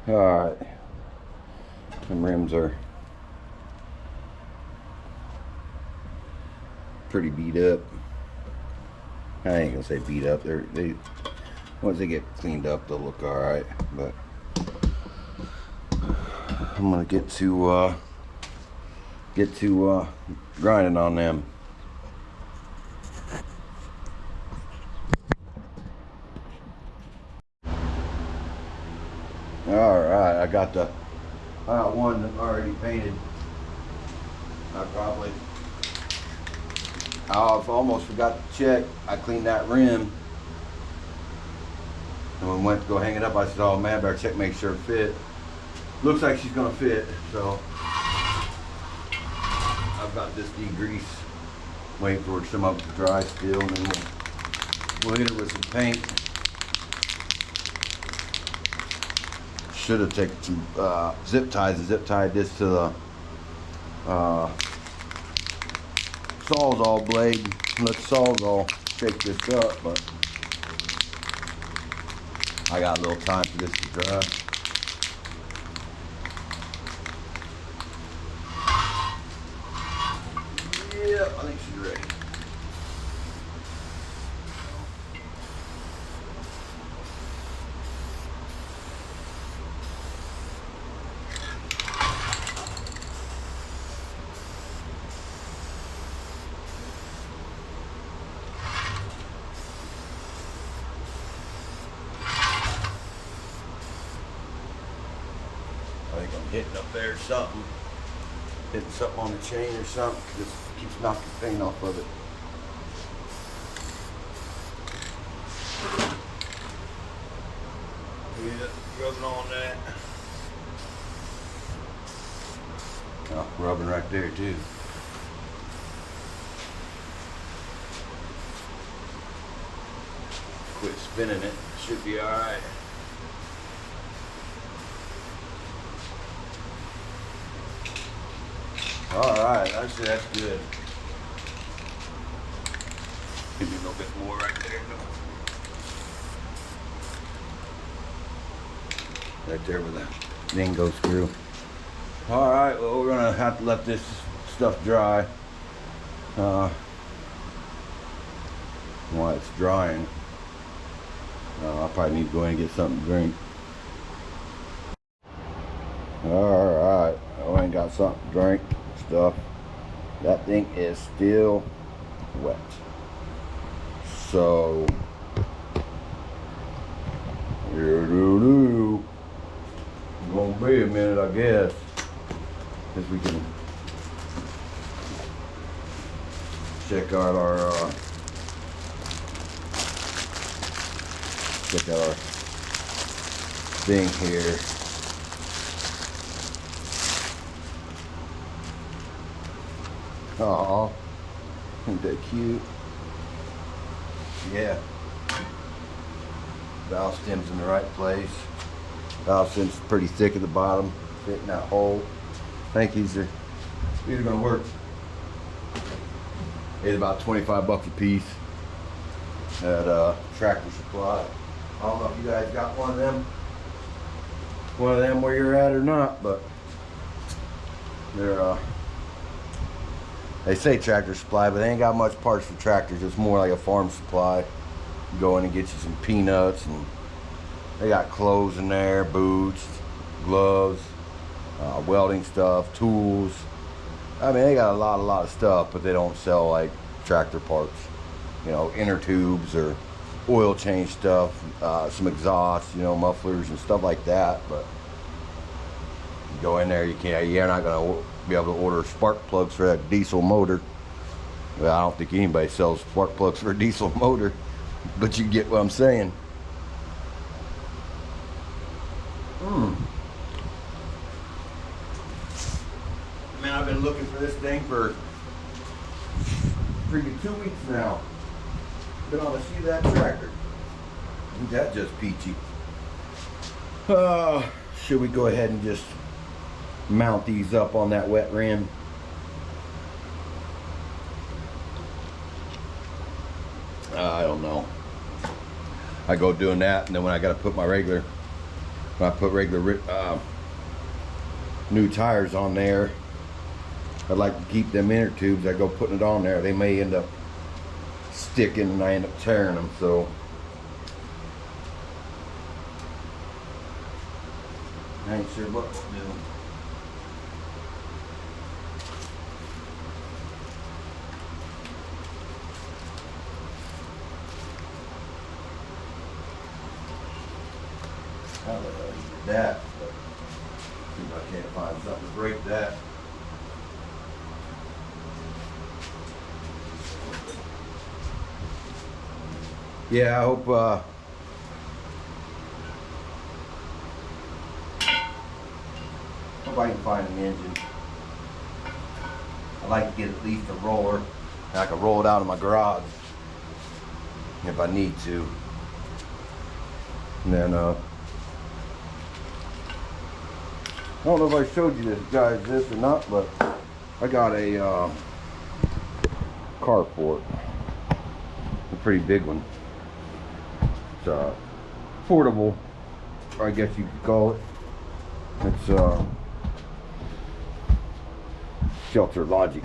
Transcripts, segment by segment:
Alright. Some rims are pretty beat up. I ain't gonna say beat up. Once they get cleaned up, they'll look alright. But I'm gonna get to grinding on them. Alright, I got one already painted. I almost forgot to check. I cleaned that rim. And when we went to go hang it up, I said, oh man, better check, make sure it fit. Looks like she's gonna fit, so I've got this degrease, waiting for some of it to dry still, and then we'll hit it with some paint. Should have taken some zip ties and zip tied this to the Sawzall blade. Let Sawzall shake this up, but I got a little time for this to dry. Yeah, I think she's ready. I think I'm hitting up there or something. Hitting something on the chain or something. Just keeps knocking paint off of it. Yeah, rubbing on that. Oh, rubbing right there too. Quit spinning it. Should be alright. Alright, actually that's good. Give me a little bit more right there. Right there with that dingo screw. Alright, well we're gonna have to let this stuff dry. While it's drying, I'll probably need to go in and get something to drink. Alright, I went and got something to drink. Stuff. That thing is still wet. So gonna be a minute, I guess, if we can check out our thing here. Aw, ain't that cute? Yeah. Valve stem's in the right place. Valve stem's pretty thick at the bottom, fitting that hole. I think these are gonna work. It's about 25 bucks a piece at Tractor Supply. I don't know if you guys got one of them where you're at or not, but they're they say Tractor Supply, but they ain't got much parts for tractors. It's more like a farm supply. You go in and get you some peanuts, and they got clothes in there, boots, gloves, welding stuff, tools. I mean, they got a lot of stuff, but they don't sell like tractor parts. You know, inner tubes or oil change stuff, some exhaust, you know, mufflers and stuff like that. But you go in there, you're not gonna be able to order spark plugs for that diesel motor. Well, I don't think anybody sells spark plugs for a diesel motor, but you get what I'm saying. Man, I've been looking for this thing for freaking 2 weeks now. Been on to see that tractor. Ain't that just peachy? Should we go ahead and just mount these up on that wet rim? I don't know. I go doing that, and then when I got to put my regular When I put regular new tires on there, I'd like to keep them inner tubes. I go putting it on there, they may end up sticking and I end up tearing them. So I ain't sure what we'll do. How the hell you did that? But see if I can't find something to break that. Yeah, I hope I can find an engine. I'd like to get at least a roller. And I can roll it out of my garage if I need to. And then I don't know if I showed you this, guys, this or not, but I got a carport. A pretty big one. It's portable, I guess you could call it. It's Shelter Logic.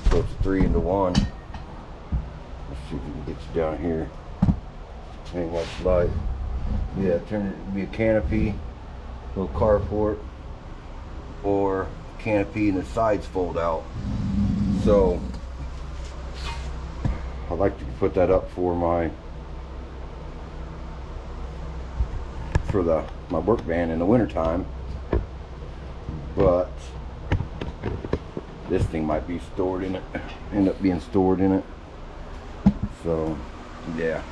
So it's 3-in-1. Let's see if we can get you down here. Ain't much light. Yeah, turn it to be a canopy, little carport, or canopy and the sides fold out. So I'd like to put that up for my work van in the wintertime, but this thing might be stored in it, end up being stored in it. So yeah,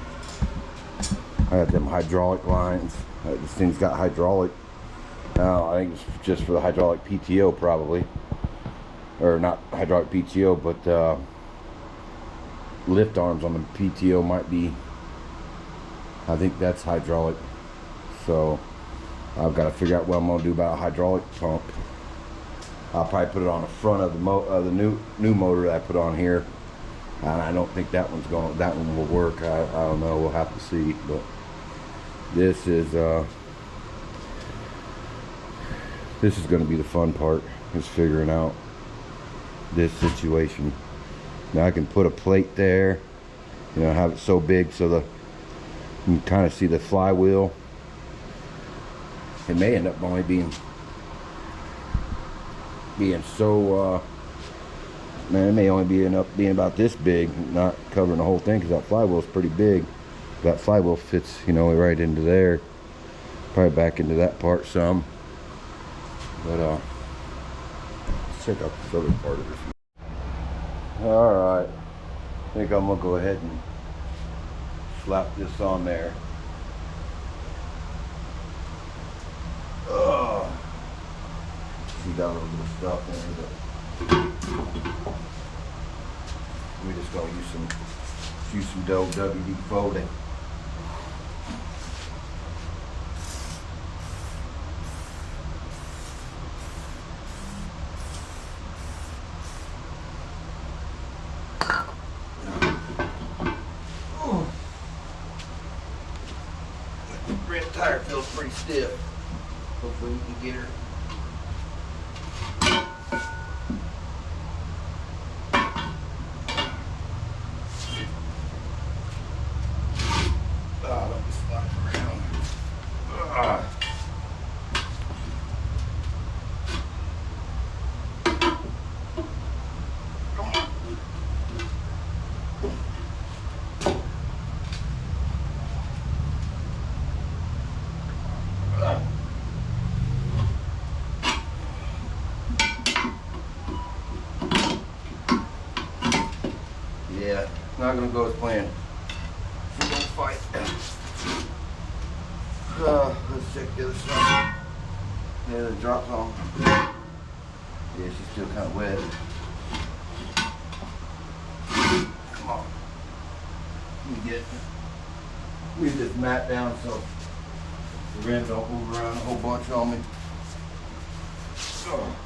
I have them hydraulic lines. This thing's got hydraulic. I think it's just for the hydraulic PTO probably, or not hydraulic PTO, but lift arms on the PTO might be, I think that's hydraulic. So I've got to figure out what I'm going to do about a hydraulic pump. I'll probably put it on the front of the new motor that I put on here, and I don't think that one will work. I don't know, we'll have to see. But this is going to be the fun part, is figuring out this situation. Now I can put a plate there, you know, have it so big so you can kind of see the flywheel. It may end up only being so, man, it may only end up being about this big, not covering the whole thing, because that flywheel is pretty big. That flywheel fits, you know, right into there, probably back into that part some. But let's check out this other part of this. All right, I think I'm gonna go ahead and slap this on there. See that little bit of stuff in there, but we're just gonna use some WD folding. The rear tire feels pretty stiff. Hopefully you can get her. Don't be sliding around. Yeah, not gonna go as planned. She's gonna fight. Let's check the other side. Yeah, the drop's on. Yeah, she's still kind of wet. Come on. Let me get this mat down so the rims don't move around a whole bunch on me. Oh.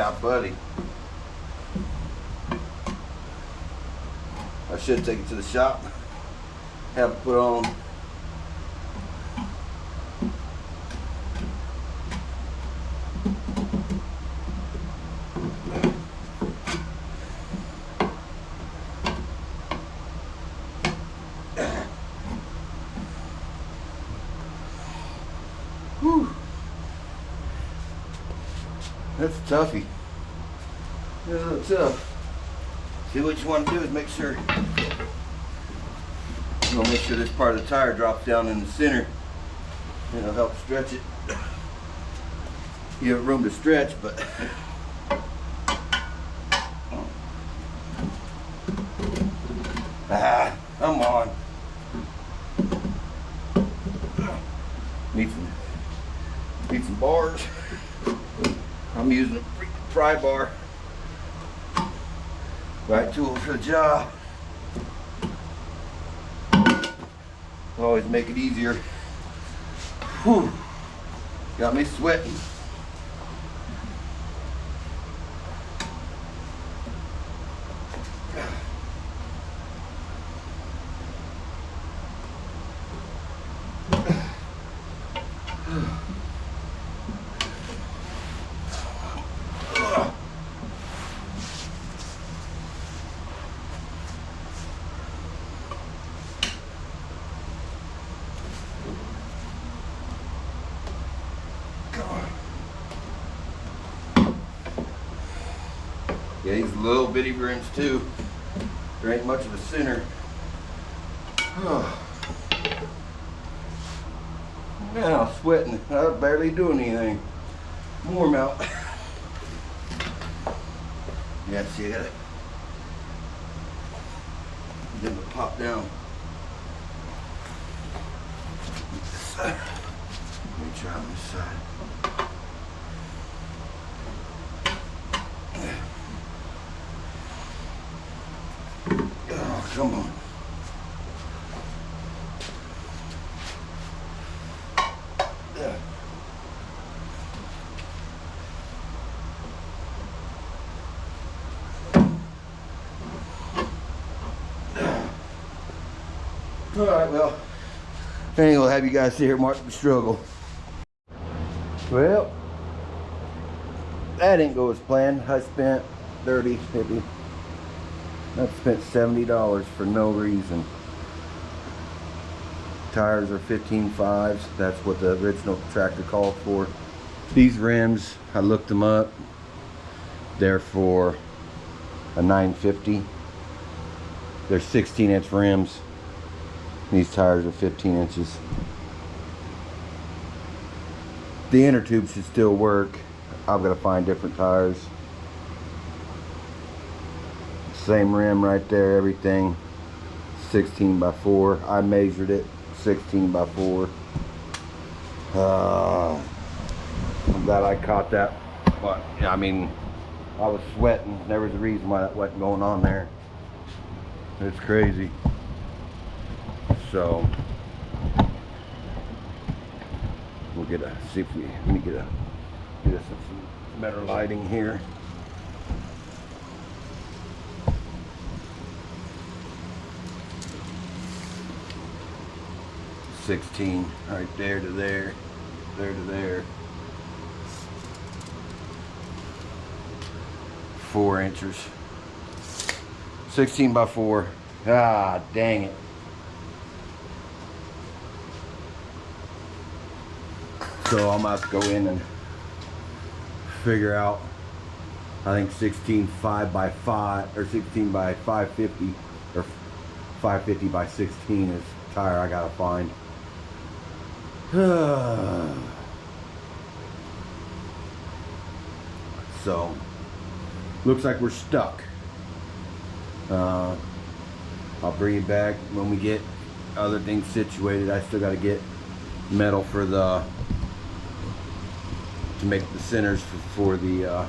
Yeah, buddy. I should take it to the shop. Have it put on. Whew. That's a toughie. That's a little tough. See, what you want to do is make sure this part of the tire drops down in the center. It'll help stretch it. You have room to stretch, but come on. Need some bars. I'm using a freaking pry bar. Right tool for the job. Always make it easier. Whew. Got me sweating. Yeah, these little bitty rims too. There ain't much of a center. Now sweating. I'm barely doing anything. Warm out. Yeah, see, I gotta get them to pop down. Let me try on this side. Oh, come on. Yeah. All right, well, anyway, we'll have you guys sit here and watch the struggle. Well, that didn't go as planned. I spent 30, 50. I spent $70 for no reason. Tires are 15.5s. That's what the original tractor called for. These rims, I looked them up. They're for a 950. They're 16-inch rims. These tires are 15 inches. The inner tube should still work. I've got to find different tires. Same rim right there, everything. 16 by 4. I measured it. 16 by 4. I'm glad I caught that. But yeah, I mean, I was sweating. There was a reason why that wasn't going on there. It's crazy. So we'll get a, see if we, let me get us some better lighting here. $16 right there to there, there to there. 4 inches. 16 by 4. Ah, dang it. So I'm about to go in and figure out, I think 16 5 by 5 or 16 by 550 or 550 by 16 is the tire I gotta find. So looks like we're stuck. I'll bring it back when we get other things situated. I still got to get metal for the to make the centers for the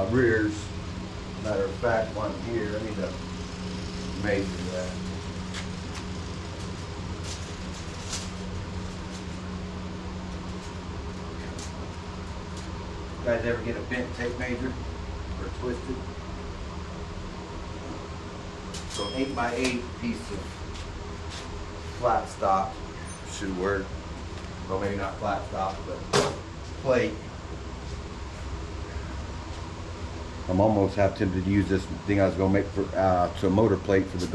rears. Matter of fact, one here. I need to measure that. You guys ever get a bent tape measure or twisted? So an 8x8 piece of flat stock should work. Well, maybe not flat stock, but plate. I'm almost half tempted to use this thing I was gonna make for to a motor plate for the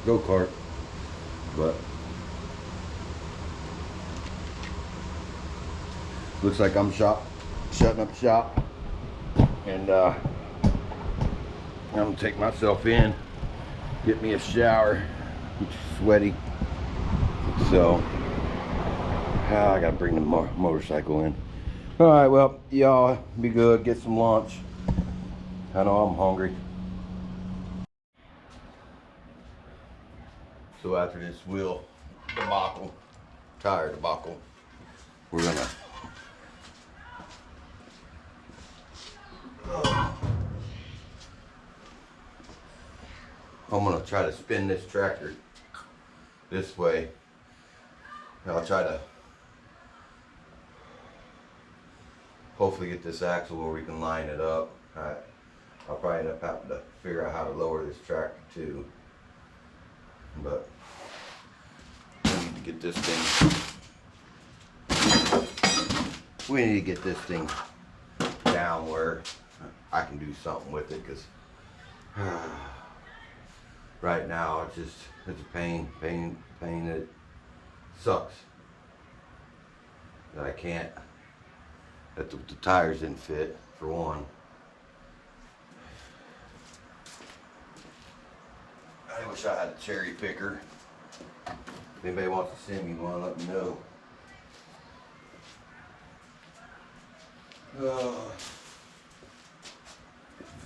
go-kart, but looks like I'm shutting up shop, and I'm gonna take myself in, get me a shower. I'm sweaty, so I gotta bring the motorcycle in. All right, well, y'all be good, get some lunch. I know I'm hungry. So after this wheel debacle, tire debacle, we're gonna I'm gonna try to spin this tractor this way. And I'll try to hopefully get this axle where we can line it up. I'll probably end up having to figure out how to lower this tractor too. But we need to get this thing down where I can do something with it, because right now it's a pain that sucks. That I can't, that the tires didn't fit, for one. I wish I had a cherry picker. If anybody wants to send me one, let me know.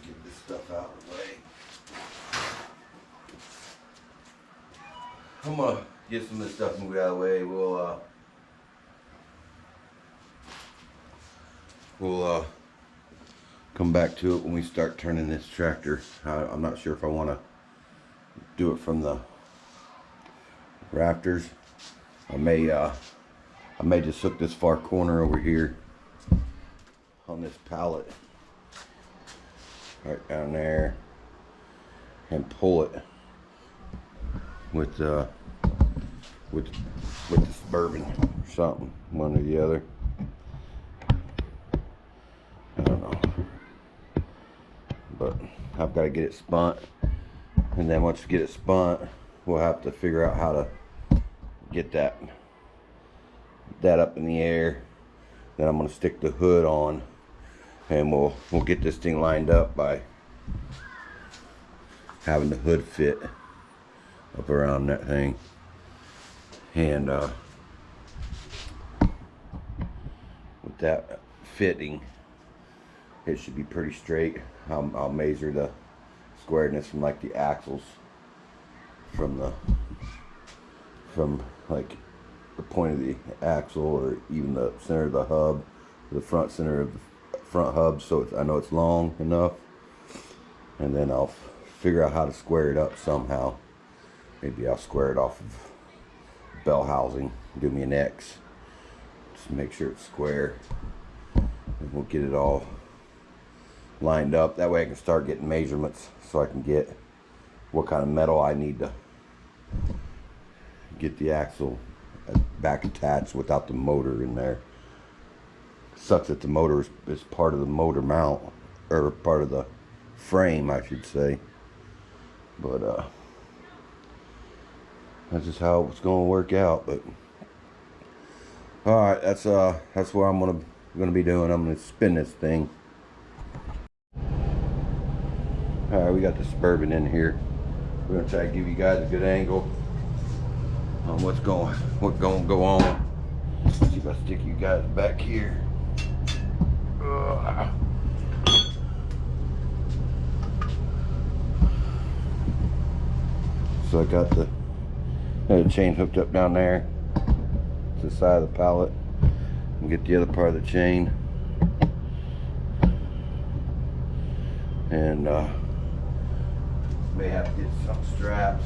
Get this stuff out of the way. I'm gonna get some of this stuff moved out of the way. We'll come back to it when we start turning this tractor. I'm not sure if I want to do it from the rafters. I may just hook this far corner over here on this pallet right down there and pull it with the Suburban or something, one or the other. I don't know, but I've got to get it spun, and then once we get it spun, we'll have to figure out how to get that up in the air. Then I'm going to stick the hood on, and we'll get this thing lined up by having the hood fit up around that thing, and with that fitting, it should be pretty straight. I'll measure the squareness from like the axles, from like the point of the axle, or even the center of the hub, the front center of the front hub, so I know it's long enough. And then I'll figure out how to square it up somehow. Maybe I'll square it off of bell housing, do me an X, just make sure it's square, and we'll get it all lined up. That way I can start getting measurements, so I can get what kind of metal I need to get the axle back attached without the motor in there. Sucks that the motor is part of the motor mount, or part of the frame, I should say. But that's just how it's going to work out. But all right, that's what I'm gonna be doing. I'm gonna spin this thing. All right, we got the Suburban in here. We're gonna try to give you guys a good angle on what's going to go on. Let's see if I stick you guys back here. So I got the chain hooked up down there to the side of the pallet, and get the other part of the chain, and may have to get some straps.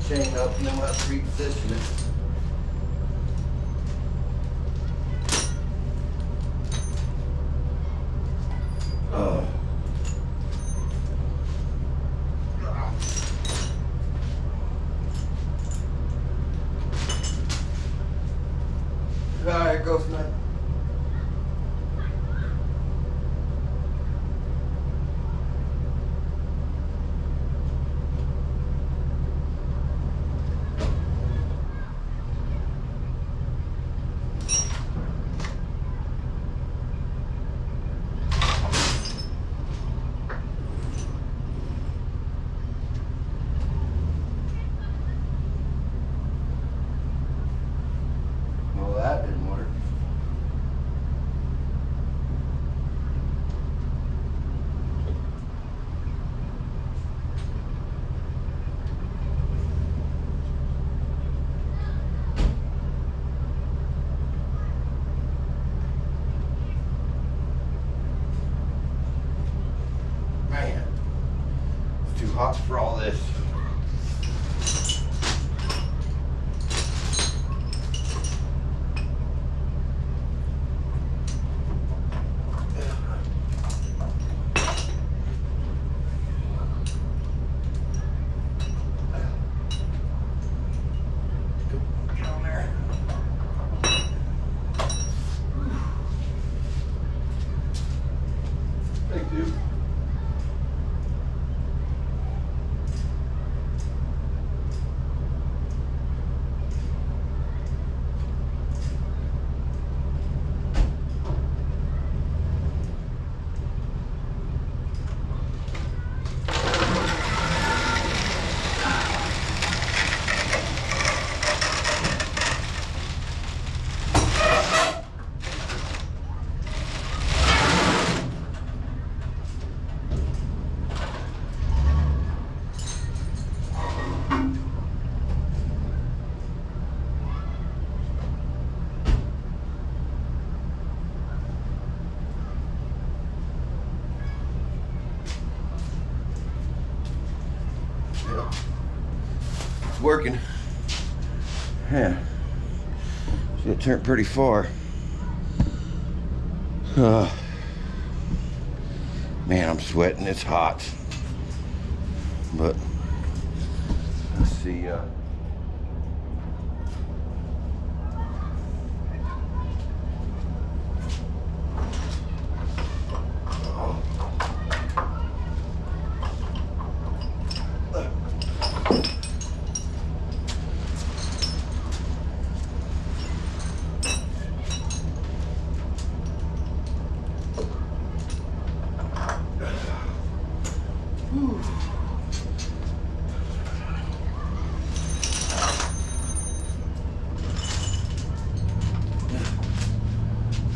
chain up and then we'll have to reposition it. Alright, go for that. Well, that didn't work. Man, it's too hot for all this. Get on there. Thank you. It's working. Yeah. See, it turned pretty far. Man, I'm sweating. It's hot. But let's see.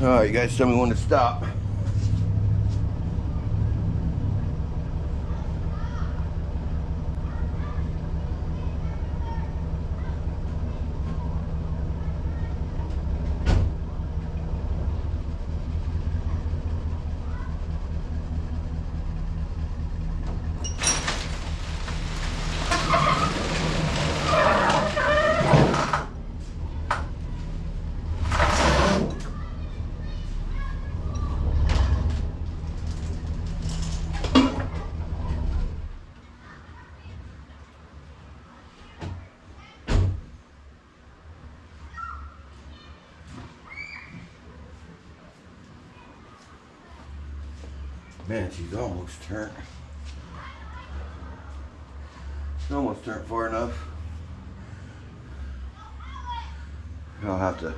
All right, you guys tell me when to stop. Man, she's almost turned. Almost turned far enough. I'll have to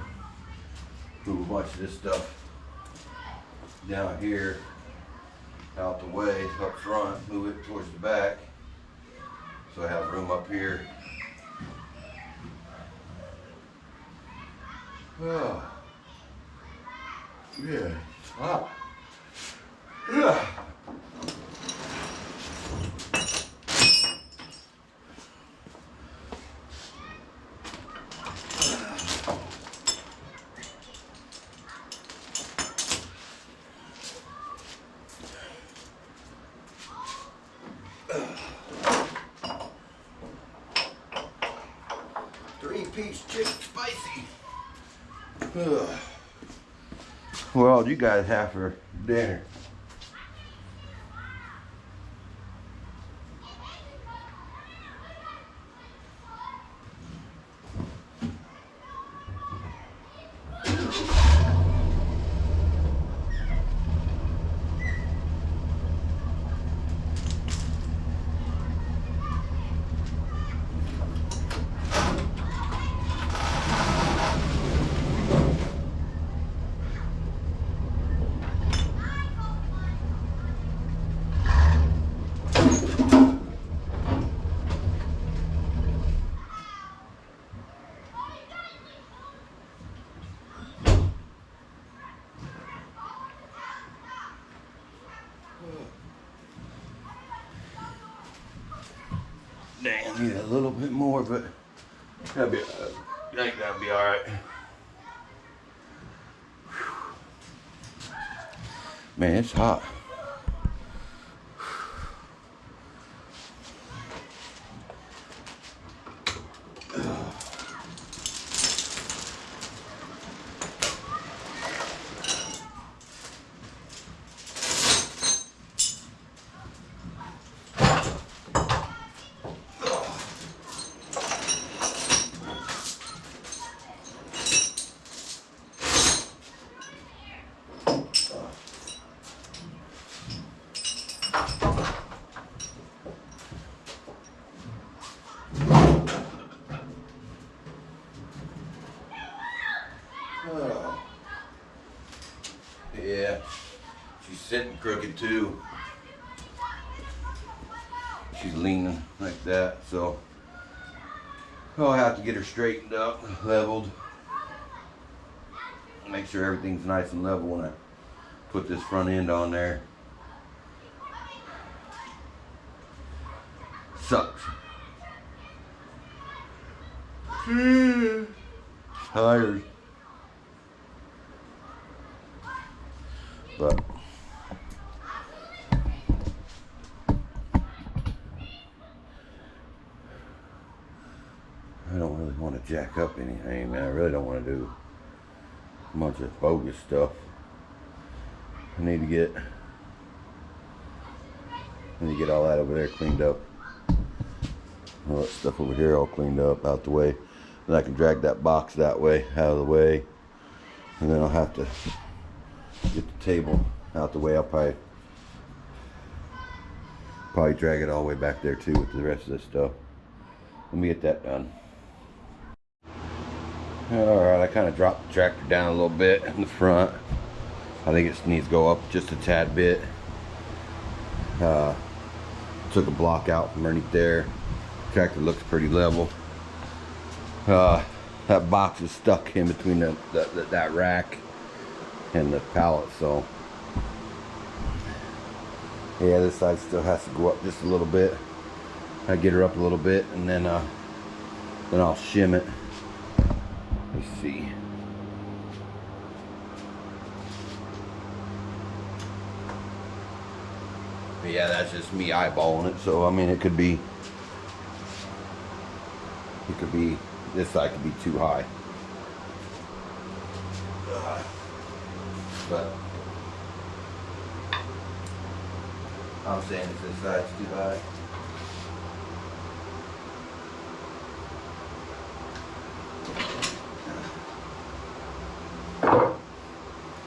move a bunch of this stuff down here out the way up front, move it towards the back so I have room up here. Oh, yeah, it's hot. Yeah. piece chicken spicy. Ugh. Well, you guys have for dinner? Damn, need a little bit more, but I think that'll be all right. Man, it's hot. Yeah, she's sitting crooked too. She's leaning like that, so I'll have to get her straightened up, leveled. Make sure everything's nice and level when I put this front end on there. Sucks. Tired. But I don't really want to jack up anything, man. I really don't want to do a bunch of bogus stuff. I need to get all that over there cleaned up. All that stuff over here all cleaned up, out the way. Then I can drag that box that way, out of the way. And then I'll have to get the table out the way. I'll probably drag it all the way back there too with the rest of this stuff. Let me get that done. Alright, I kind of dropped the tractor down a little bit in the front. I think it needs to go up just a tad bit. Took a block out from underneath there. Tractor looks pretty level. That box is stuck in between that rack and the pallet, so yeah, this side still has to go up just a little bit. I get her up a little bit, and then I'll shim it. Let's see. But yeah, that's just me eyeballing it. So I mean, it could be this side could be too high. But I'm saying if this side's too high.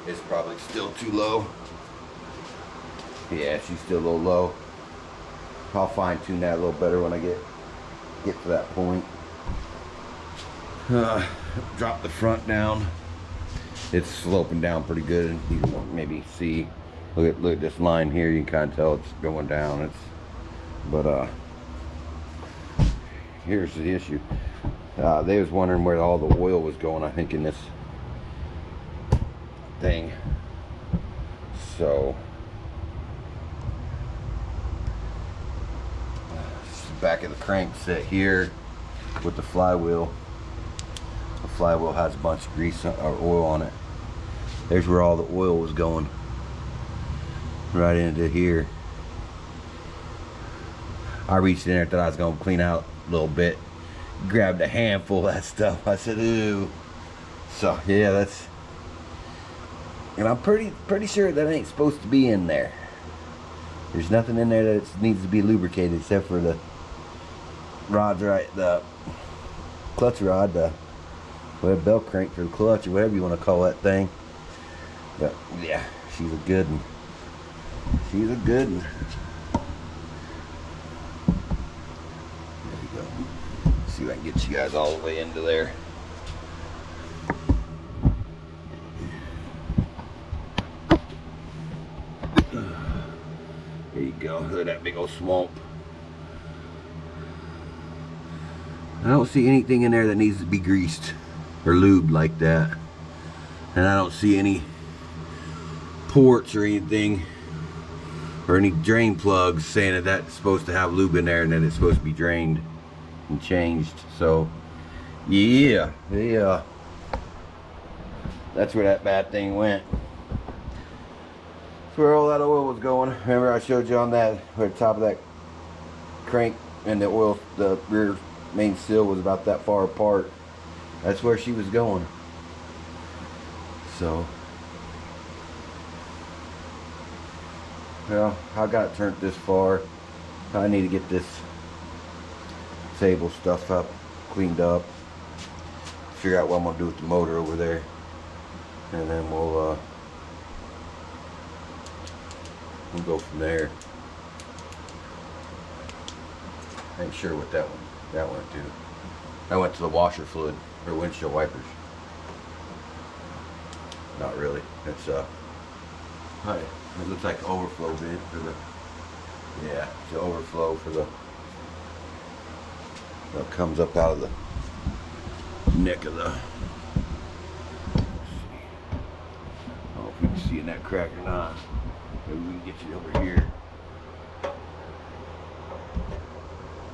It's probably still too low. Yeah, she's still a little low. I'll fine tune that a little better when I get to that point. Drop the front down. It's sloping down pretty good, and you can maybe see. Look at this line here. You can kind of tell it's going down. But here's the issue. They was wondering where all the oil was going, I think, in this thing. So back of the crank set here with the flywheel. The flywheel has a bunch of grease or oil on it. There's where all the oil was going, right into here. I reached in there, thought I was going to clean out a little bit, grabbed a handful of that stuff. I said, ooh. So yeah, that's, and I'm pretty sure that ain't supposed to be in there. There's nothing in there that needs to be lubricated except for the rods, right? The clutch rod, the belt crank for the clutch, or whatever you want to call that thing. But yeah, she's a good one. She's a good one. There we go. Let's see if I can get you guys all the way into there. There you go. Look at that big old swamp. I don't see anything in there that needs to be greased or lubed like that. And I don't see any ports or anything, or any drain plugs saying that that's supposed to have lube in there and that it's supposed to be drained and changed. So yeah, that's where that bad thing went. That's where all that oil was going. Remember I showed you on that, where the top of that crank and the oil, the rear main seal was about that far apart. That's where she was going. So, well, I got it turned this far. I need to get this table stuff up, cleaned up, figure out what I'm gonna do with the motor over there, and then we'll go from there. I ain't sure what that went to. I went to the washer fluid or windshield wipers. Not really. It's hi. It looks like overflow bid for the, yeah, it's the overflow for the, that comes up out of the neck of the, let's see. I don't know if you can see in that crack or not. Maybe we can get you over here.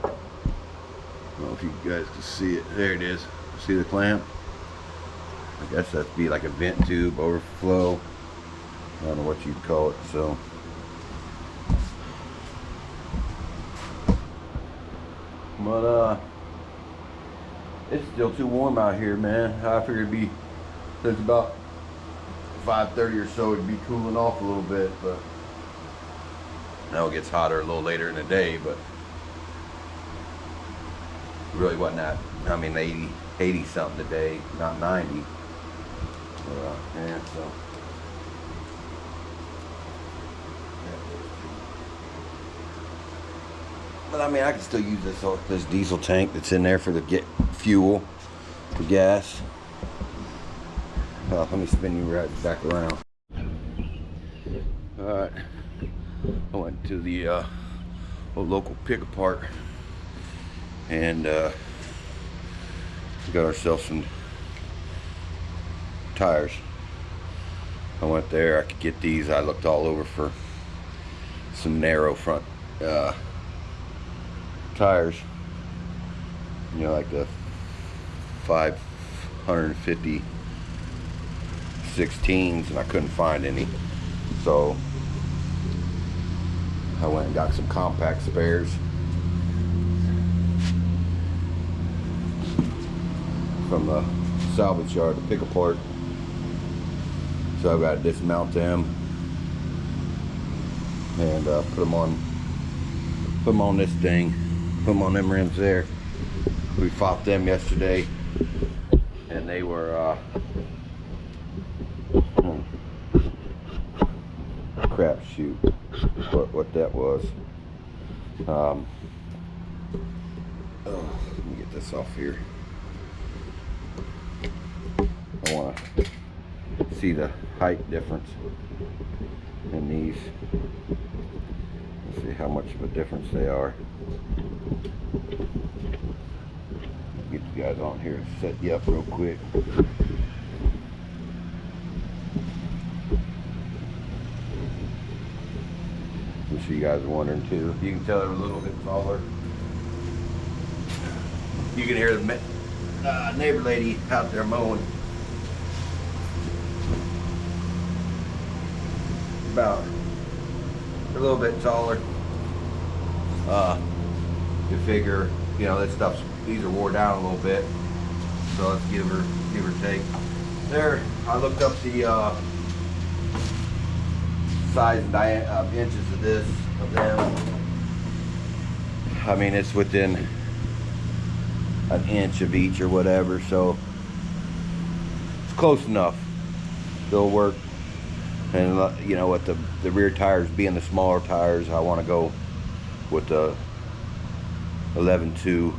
I don't know if you guys can see it. There it is. See the clamp? I guess that'd be like a vent tube, overflow. I don't know what you'd call it, so. But it's still too warm out here, man. I figured it'd be, it's about 5:30 or so, it'd be cooling off a little bit, but now it gets hotter a little later in the day, but really wasn't that, I mean 80 something today, not 90. Yeah, so. But I mean, I can still use this diesel tank that's in there for the fuel, for gas. Well, let me spin you right back around. Alright, I went to the local pick-apart and got ourselves some tires. I went there, I could get these. I looked all over for some narrow front tires, you know, like the 550 16s, and I couldn't find any, so I went and got some compact spares from the salvage yard to pick apart. So I've got to dismount them and put them on this thing, put them on them rims there. We fought them yesterday, and they were crap shoot what that was. Let me get this off here. I want to see the height difference in these. Let's see how much of a difference they are. Get you guys on here and set you up real quick. I'm sure you guys are wondering too. You can tell they're a little bit taller. You can hear the neighbor lady out there mowing. About a little bit taller. You figure you know, these are wore down a little bit. So let's give or take. There, I looked up the size and inches of them. I mean, it's within an inch of each or whatever, so it's close enough. They'll work. And you know, with the rear tires being the smaller tires, I want to go with the 11.2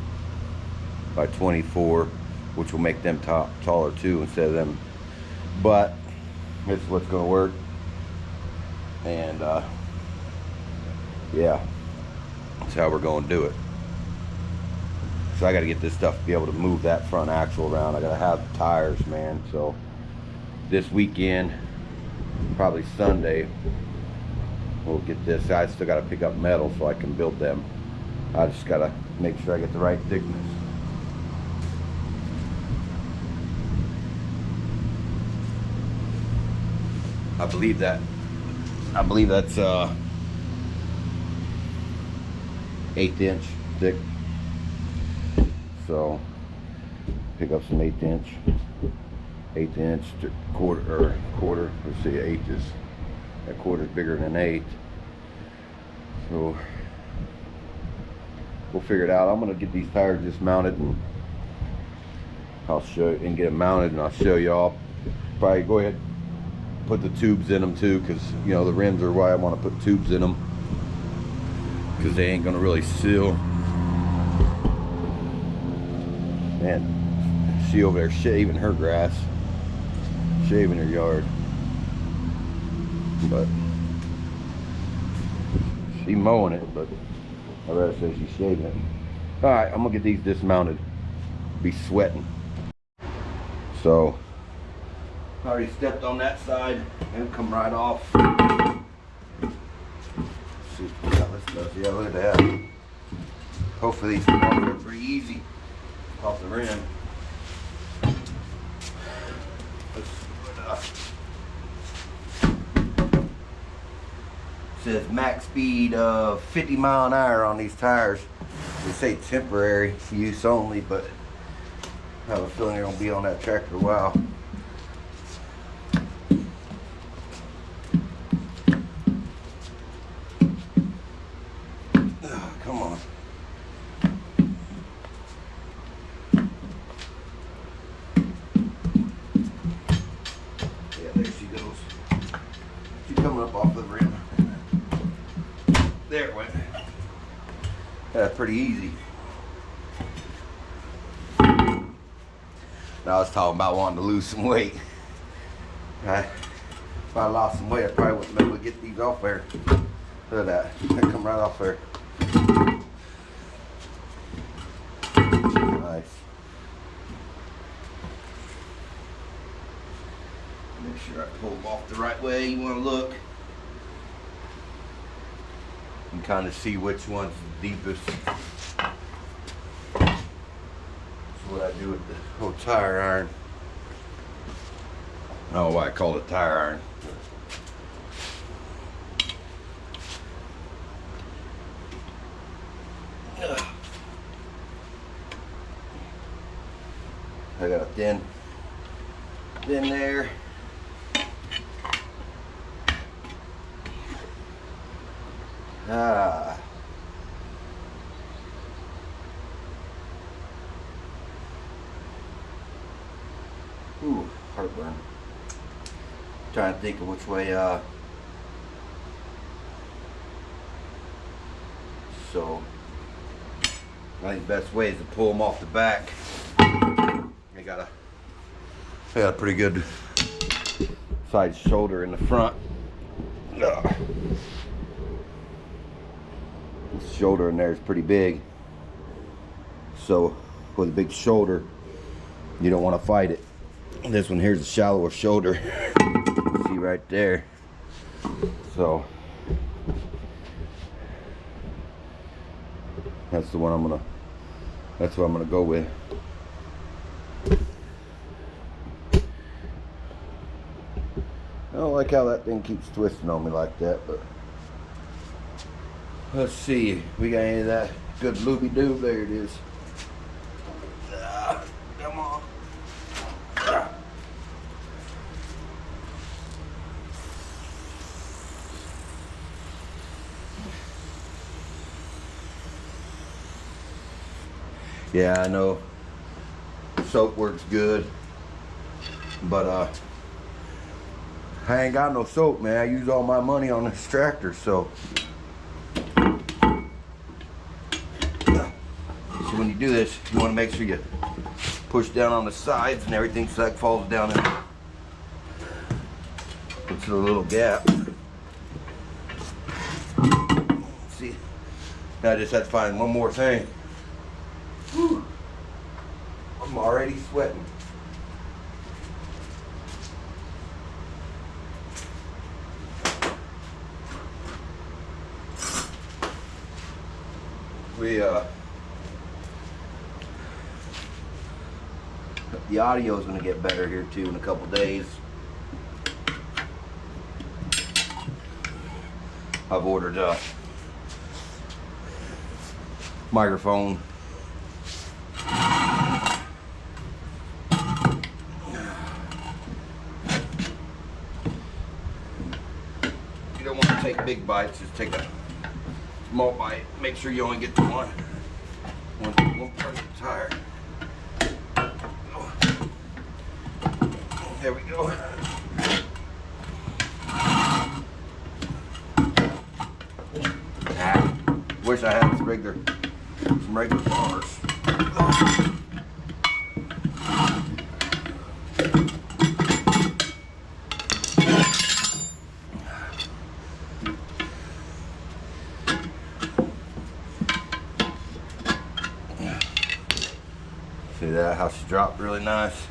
by 24, which will make them taller too instead of them. But this is what's going to work. And yeah, that's how we're going to do it. So I got to get this stuff to be able to move that front axle around. I got to have tires, man. So this weekend, probably Sunday, we'll get this. I still got to pick up metal so I can build them. I just got to make sure I get the right thickness. I believe that's 1/8 inch thick. So pick up some 1/8 inch to quarter. Let's see, a quarter is bigger than an 1/8. So we'll figure it out. I'm gonna get these tires dismounted and I'll show you, and get them mounted, and I'll show y'all. Probably go ahead, put the tubes in them too, because you know the rims are why I want to put tubes in them, because they ain't gonna really seal. Man, she over there shaving her grass, shaving her yard, but she mowing it, but I'd rather say she's shaving it. All right, I'm gonna get these dismounted. Be sweating. So I already stepped on that side and come right off. Let's see how this does. Yeah, look at that. Hopefully these come off there pretty easy off the rim. Let's says max speed of 50 mile an hour on these tires. They say temporary use only, but I have a feeling they're gonna be on that tractor a while. Come on. Yeah, there she goes. She's coming up off the rim. There it went. That's pretty easy. Now I was talking about wanting to lose some weight. If I lost some weight, I probably wouldn't be able to get these off there. Look at that. They come right off there. Nice. Make sure I pull them off the right way. You want to look and kind of see which one's the deepest. What I do with the whole tire iron. I don't know why I call it tire iron. I got a thin there. Ooh, heartburn. Trying to think of which way, so I think the best way is to pull them off the back. They got a pretty good side shoulder in the front. This shoulder in there is pretty big, so with a big shoulder, you don't want to fight it. This one here's a shallower shoulder. See right there. So that's the one that's what I'm gonna go with. I don't like how that thing keeps twisting on me like that, but let's see. We got any of that Good looby doob. There it is. Come on. Yeah, I know soap works good, but I ain't got no soap, man. I use all my money on this tractor, so when you do this, you want to make sure you push down on the sides and everything so that falls down into a little gap. See, now I just have to find one more thing. Whew. I'm already sweating. The audio is going to get better here too in a couple days. I've ordered a microphone. You don't want to take big bites, just take a small bite. Make sure you only get to one part of the tire. There we go. Wish I had some regular bars. See that, how she dropped really nice.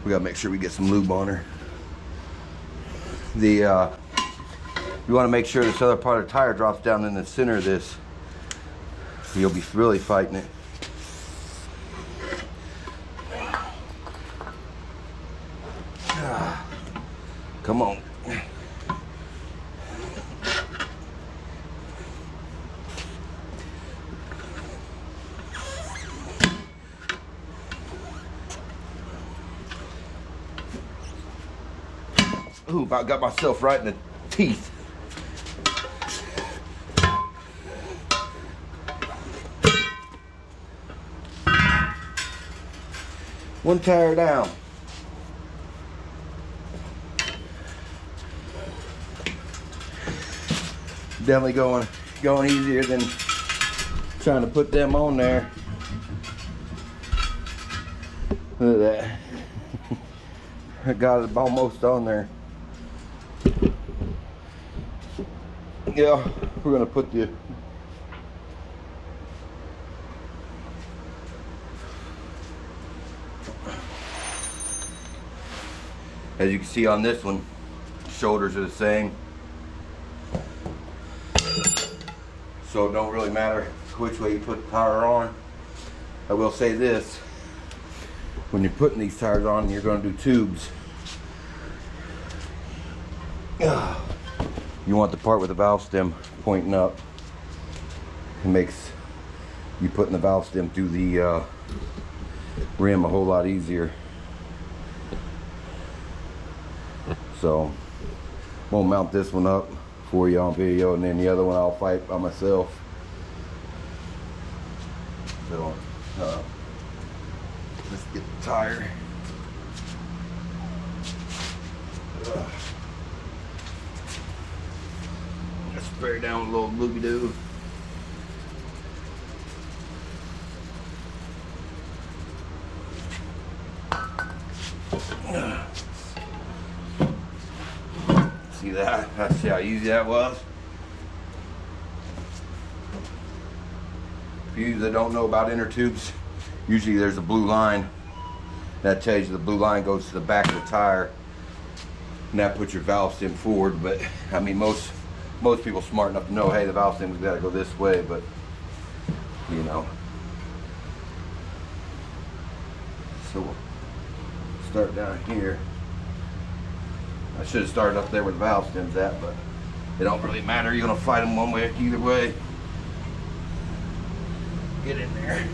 We gotta make sure we get some lube on her. You want to make sure this other part of the tire drops down in the center of this. You'll be really fighting it. Come on. Ooh, about got myself right in the teeth. One tire down. Definitely going easier than trying to put them on there. Look at that. I got it almost on there. Yeah, we're gonna put the as you can see on this one, shoulders are the same. So it don't really matter which way you put the tire on. I will say this, when you're putting these tires on, you're going to do tubes. You want the part with the valve stem pointing up. It makes you putting the valve stem through the rim a whole lot easier. So, won't mount this one up for you on video, and then the other one I'll fight by myself. So, let's get the tire. Let's spray down a little looby doo. See that? See how easy that was? For you that don't know about inner tubes, usually there's a blue line. That tells you the blue line goes to the back of the tire, and that puts your valve stem forward. But I mean, most people smart enough to know, hey, the valve stem's got to go this way. But you know. So we'll start down here. I should have started up there where the valve stem's at, but it don't really matter. You're gonna fight them one way either way. Get in there.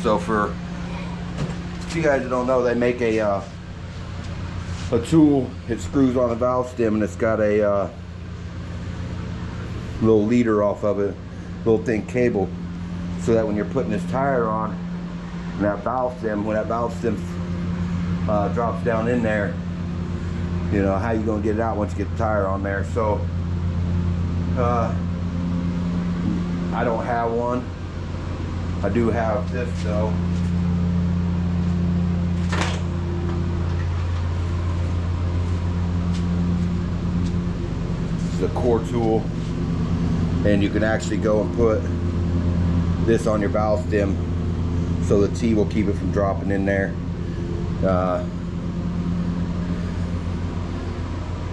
So for you guys that don't know, they make a tool. It screws on a valve stem and it's got a little leader off of it, little thin cable, so that when you're putting this tire on, and that valve stem, when that valve stem drops down in there, you know how you gonna get it out once you get the tire on there. So I don't have one. I do have this though. This is a core tool, and you can actually go and put this on your valve stem so the T will keep it from dropping in there.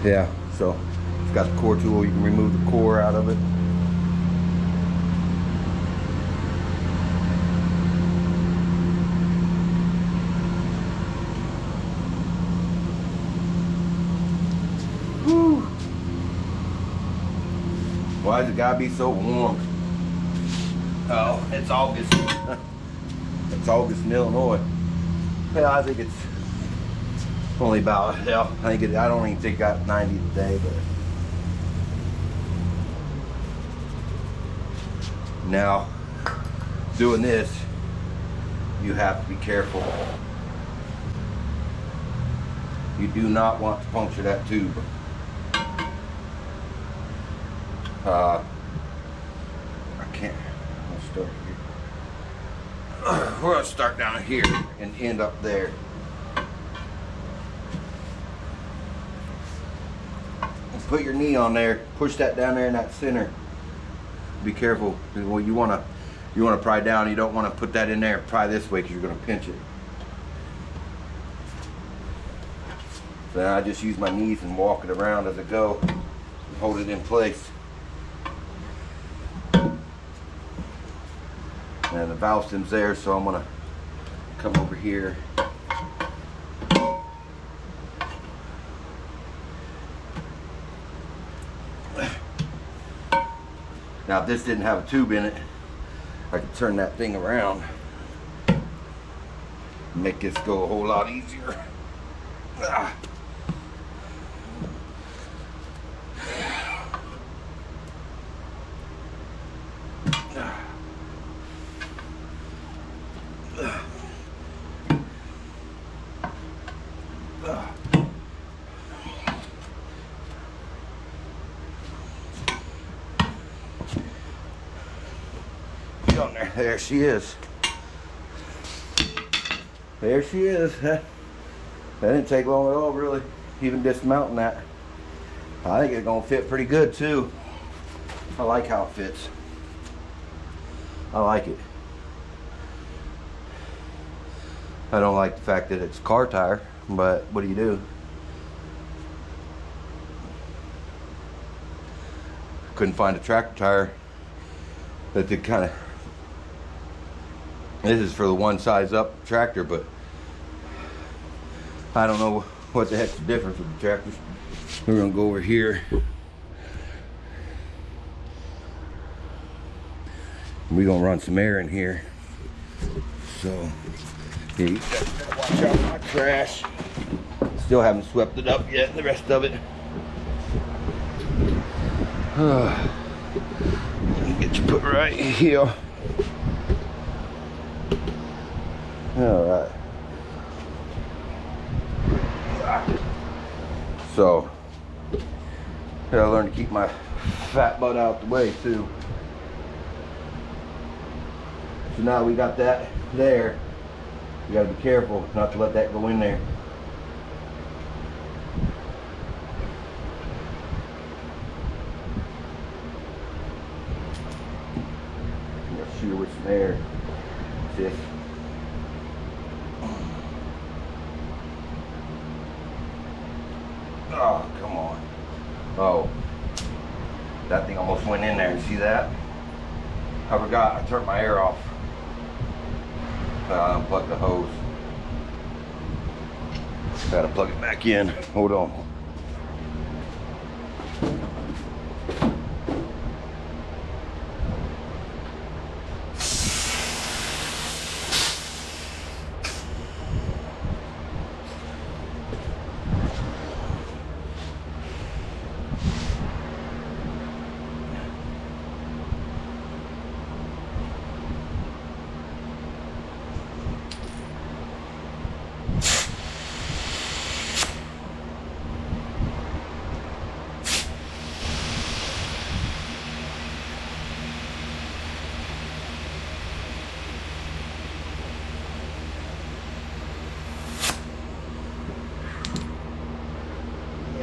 Yeah, so it's got the core tool. You can remove the core out of it. Why does it gotta be so warm? Oh, it's August. It's August in Illinois. Yeah, I think it's only about, yeah, I don't even think it got 90 today, but now doing this, you have to be careful. You do not want to puncture that tube. I can't. I'll start here. We're gonna start down here and end up there. Put your knee on there. Push that down there in that center. Be careful. Well, you wanna pry down. You don't want to put that in there and pry this way because you're gonna pinch it. So I just use my knees and walk it around as I go. And hold it in place. And the valve stem's there, so I'm gonna come over here. Now if this didn't have a tube in it, I could turn that thing around and make this go a whole lot easier. Ah. There she is. There she is. That didn't take long at all, really. Even dismounting that. I think it's gonna fit pretty good too. I like how it fits. I like it. I don't like the fact that it's a car tire, but what do you do? Couldn't find a tractor tire that did kind of. This is for the one size up tractor, but I don't know what the heck's the difference with the tractors. We're gonna go over here. We're gonna run some air in here. So Here, you guys better watch out for my trash. Still haven't swept it up yet, the rest of it. Get you put right here. Alright. So, gotta learn to keep my fat butt out the way too. So now we got that there. You gotta be careful not to let that go in there. I'm gonna shoot her with some air. Sis. Oh, come on. Oh. That thing almost went in there. You see that? I forgot. I turned my air off. I unplugged the hose. Gotta plug it back in. Hold on.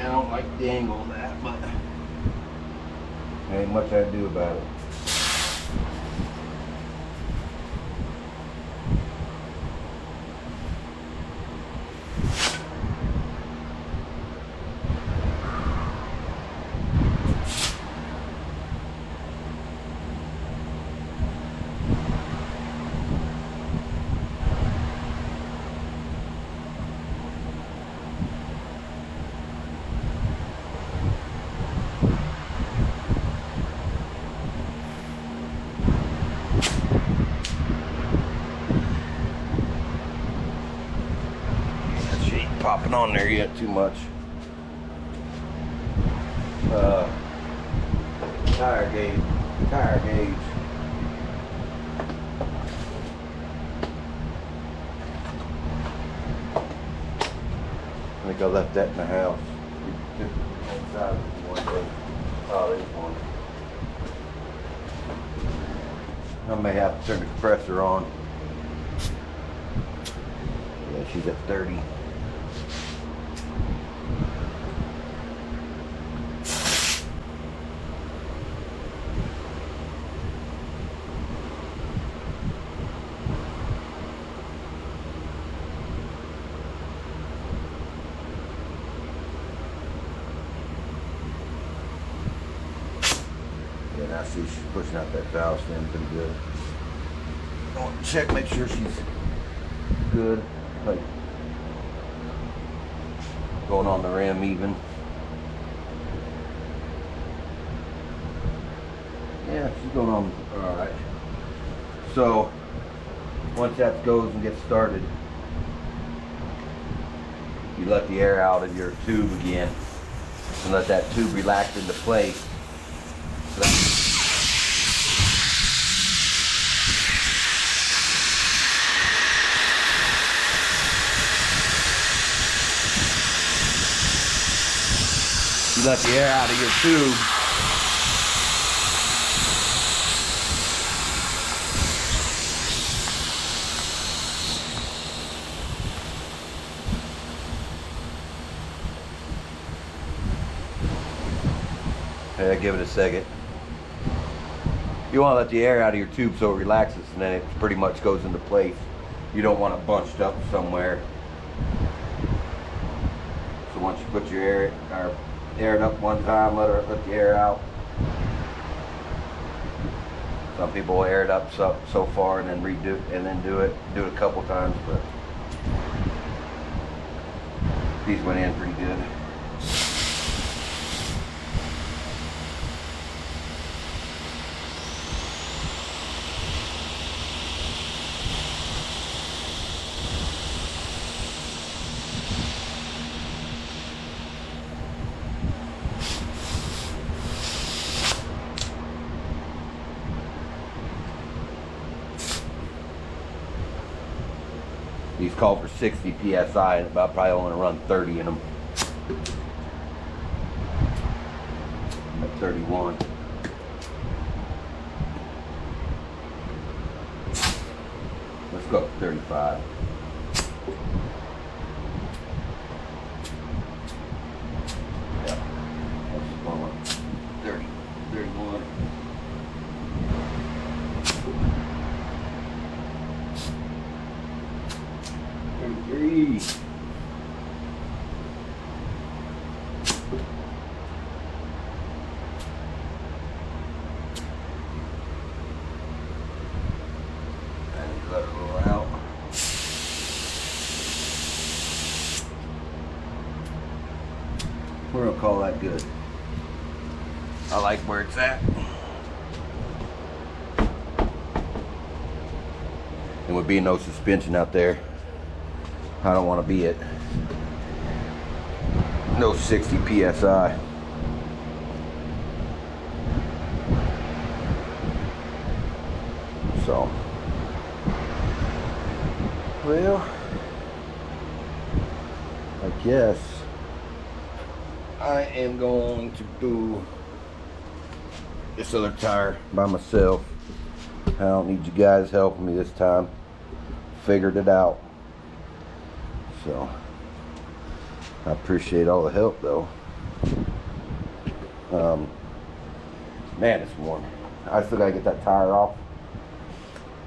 I don't like the angle of that, but there ain't much I can do about it. Popping on there yet too much. Tire gauge. I think I left that in the house. Inside one day. Oh, there's one. I may have to turn the compressor on. Yeah, she's at 30. I see she's pushing out that valve stem pretty good. I want to check, make sure she's good, like going on the rim even. Yeah, she's going on all right. So once that goes and gets started, you let the air out of your tube again and let that tube relax into place. You let the air out of your tube. Yeah, give it a second. You want to let the air out of your tube so it relaxes and then it pretty much goes into place. You don't want it bunched up somewhere. So once you put your air it up one time, let the air out. Some people will air it up so far and then redo it and then do it a couple times, but these went in pretty good. called for 60 psi, and I probably only run 30 in them. At 31. Let's go up to 35. Yeah, that's fun. 30, 31. 33. Cut it all out. We're gonna call that good. I like where it's at. And with being no suspension out there, I don't want to be at no 60 psi. So, well, I guess I am going to do this other tire by myself. I don't need you guys helping me this time. Figured it out. So, I appreciate all the help though. Man, it's warm. I still gotta get that tire off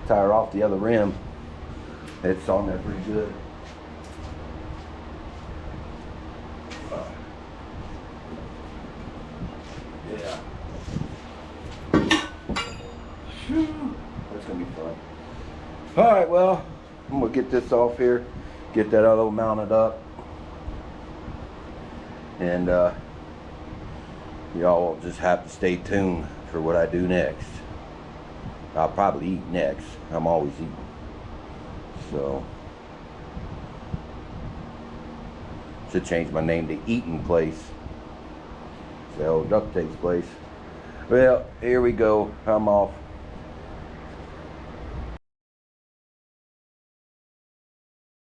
the other rim. It's on there pretty good. Yeah. Whew. That's gonna be fun. Alright, well, I'm gonna get this off here, get that other mounted up, and y'all will just have to stay tuned for what I do next. I'll probably eat next. I'm always eating. So, should change my name to Eating Place. It's the old duct tape place. Well, here we go. I'm off.